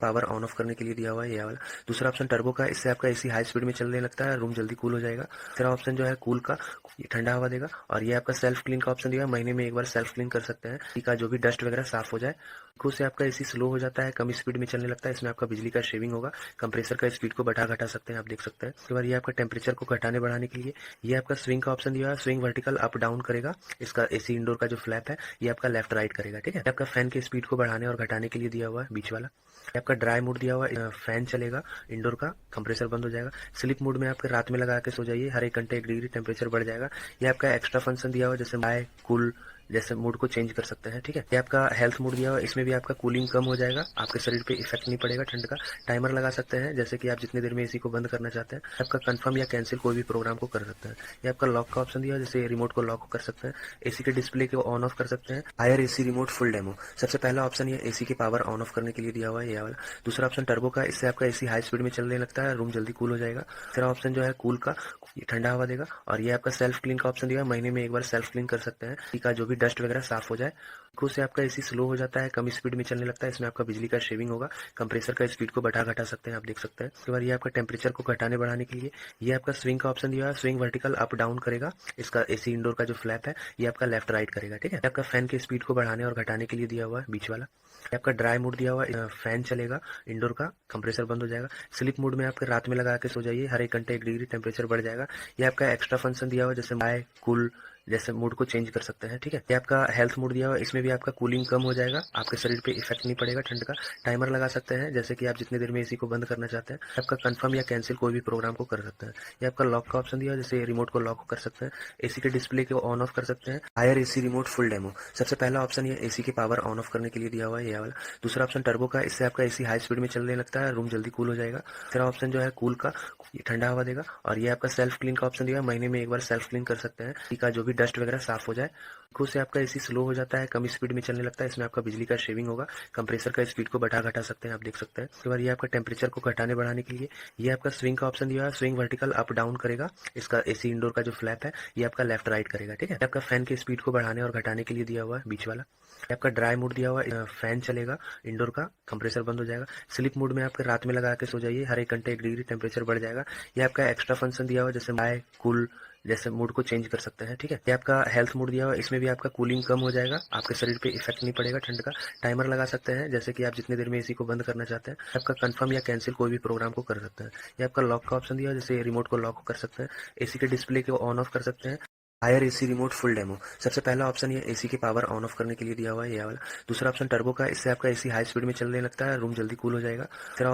Power on off करने के लिए दिया हुआ है ये वाला। दूसरा ऑप्शन टर्बो का, इससे आपका एसी हाई स्पीड में चलने लगता है, रूम जल्दी कूल हो जाएगा। तीसरा ऑप्शन जो है कूल का, ये ठंडा हवा देगा। और ये आपका सेल्फ क्लीन का ऑप्शन दिया है, महीने में एक बार सेल्फ क्लीन कर सकते हैं, ठीक है, जो भी डस्ट वगैरह साफ हो जाए। इको से आपका एसी स्लो हो जाता है, कम स्पीड में चलने लगता है, इसमें आपका बिजली का शेविंग होगा। कंप्रेसर का स्पीड को बढ़ा घटा सकते हैं, आप देख सकते हैं। उसके बाद ये आपका टेम्परेचर को घटाने बढ़ाने के लिए ये आपका स्विंग का ऑप्शन दिया है, स्विंग वर्टिकल अप डाउन करेगा। इसका एसी इंडोर का जो फ्लैप है ये आपका लेफ्ट राइट करेगा, ठीक है। आपका फैन की स्पीड को बढ़ाने और घटाने के लिए दिया हुआ है बीच वाला। आपका ड्राई मोड दिया हुआ है, फैन चलेगा इंडोर का, कंप्रेसर बंद हो जाएगा। स्लीप मोड में आपके रात में लगा के सो जाइए, हर 1 घंटे 1 डिग्री टेम्परेचर बढ़ जाएगा। ये आपका एक्स्ट्रा फंक्शन दिया हुआ है, जैसे बाय कूल जैसे मूड को चेंज कर सकते हैं, ठीक है। ये आपका हेल्थ मूड दिया हुआ है, इसमें भी आपका कूलिंग कम हो जाएगा, आपके शरीर पे इफेक्ट नहीं पड़ेगा ठंड का। टाइमर लगा सकते हैं, जैसे कि आप जितनी देर में एसी को बंद करना चाहते हैं। आपका कंफर्म या कैंसिल कोई भी प्रोग्राम को कर सकते हैं। ये आपका लॉक का ऑप्शन दिया है, जैसे रिमोट को लॉक कर सकते हैं, एसी के डिस्प्ले को ऑन ऑफ कर सकते हैं। Haier AC remote full demo, सबसे पहला ऑप्शन ये एसी की पावर ऑन ऑफ करने के लिए दिया हुआ है ये वाला। दूसरा ऑप्शन टर्बो का, इससे आपका एसी हाई स्पीड में चलने लगता है, रूम जल्दी कूल हो जाएगा। तीसरा ऑप्शन जो है कूल का, ये ठंडा हवा देगा। और ये आपका सेल्फ क्लीन का ऑप्शन दिया है, महीने में एक बार सेल्फ क्लीन कर सकते हैं, ठीक है, जो भी डस्ट वगैरह साफ हो जाए। इको से आपका एसी स्लो हो जाता है, कम स्पीड में चलने लगता है, इसमें आपका बिजली का शेविंग होगा। कंप्रेसर का स्पीड को बढ़ा घटा सकते हैं, आप देख सकते हैं। उसके बाद ये आपका टेम्परेचर को घटाने बढ़ाने के लिए ये आपका स्विंग का ऑप्शन दिया है, स्विंग वर्टिकल अप डाउन करेगा। इसका एसी इंडोर का जो फ्लैप है ये आपका लेफ्ट राइट करेगा, ठीक है। आपका फैन की स्पीड को बढ़ाने और घटाने के लिए दिया हुआ है बीच वाला। आपका ड्राई मोड दिया हुआ है, फैन चलेगा इंडोर का, कंप्रेसर बंद हो जाएगा। स्लीप मोड में आपके रात में लगा के सो जाइए, हर 1 घंटे 1 डिग्री टेम्परेचर बढ़ जाएगा। ये आपका एक्स्ट्रा फंक्शन दिया हुआ है, जैसे बाय कूल जैसे मूड को चेंज कर सकते हैं, ठीक है। ये आपका हेल्थ मूड दिया हुआ है, इसमें भी आपका कूलिंग कम हो जाएगा, आपके शरीर पे इफेक्ट नहीं पड़ेगा ठंड का। टाइमर लगा सकते हैं, जैसे कि आप जितनी देर में एसी को बंद करना चाहते हैं। आपका कंफर्म या कैंसिल कोई भी प्रोग्राम को कर सकते हैं। ये आपका लॉक का ऑप्शन दिया है, जैसे रिमोट को लॉक कर सकते हैं, एसी के डिस्प्ले को ऑन ऑफ कर सकते हैं। Haier AC remote full demo, सबसे पहला ऑप्शन ये एसी की पावर ऑन ऑफ करने के लिए दिया हुआ है ये वाला। दूसरा ऑप्शन टर्बो का, इससे आपका एसी हाई स्पीड में चलने लगता है, रूम जल्दी कूल हो जाएगा। तीसरा ऑप्शन जो है कूल का, ये ठंडा हवा देगा। और ये आपका सेल्फ क्लीन का ऑप्शन दिया है, महीने में एक बार सेल्फ क्लीन कर सकते हैं, ठीक है, जो भी डस्ट वगैरह साफ हो जाए। इको से आपका एसी स्लो हो जाता है, कम स्पीड में चलने लगता है, इसमें आपका बिजली का शेविंग होगा। कंप्रेसर का स्पीड को बढ़ा घटा सकते हैं, आप देख सकते हैं। उसके बाद ये आपका टेम्परेचर को घटाने बढ़ाने के लिए ये आपका स्विंग का ऑप्शन दिया है, स्विंग वर्टिकल अप डाउन करेगा। इसका एसी इंडोर का जो फ्लैप है ये आपका लेफ्ट राइट करेगा, ठीक है। आपका फैन की स्पीड को बढ़ाने और घटाने के लिए दिया हुआ है बीच वाला। आपका ड्राई मोड दिया हुआ है, फैन चलेगा इंडोर का, कंप्रेसर बंद हो जाएगा। स्लीप मोड में आपके रात में लगा के सो जाइए, हर 1 घंटे 1 डिग्री टेम्परेचर बढ़ जाएगा। ये आपका एक्स्ट्रा फंक्शन दिया हुआ है, जैसे बाय कूल जैसे मूड को चेंज कर सकते हैं, ठीक है। ये आपका हेल्थ मूड दिया हुआ है, इसमें भी आपका कूलिंग कम हो जाएगा, आपके शरीर पे इफेक्ट नहीं पड़ेगा ठंड का। टाइमर लगा सकते हैं, जैसे कि आप जितनी देर में एसी को बंद करना चाहते हैं। आपका कंफर्म या कैंसिल कोई भी प्रोग्राम को कर सकते हैं। ये आपका लॉक का ऑप्शन दिया है, जैसे रिमोट को लॉक कर सकते हैं, एसी के डिस्प्ले को ऑन ऑफ कर सकते हैं। Haier AC remote full demo, सबसे पहला ऑप्शन ये एसी की पावर ऑन ऑफ करने के लिए दिया हुआ है ये वाला। दूसरा ऑप्शन टर्बो का, इससे आपका एसी हाई स्पीड में चलने लगता है, रूम जल्दी कूल हो जाएगा। तीसरा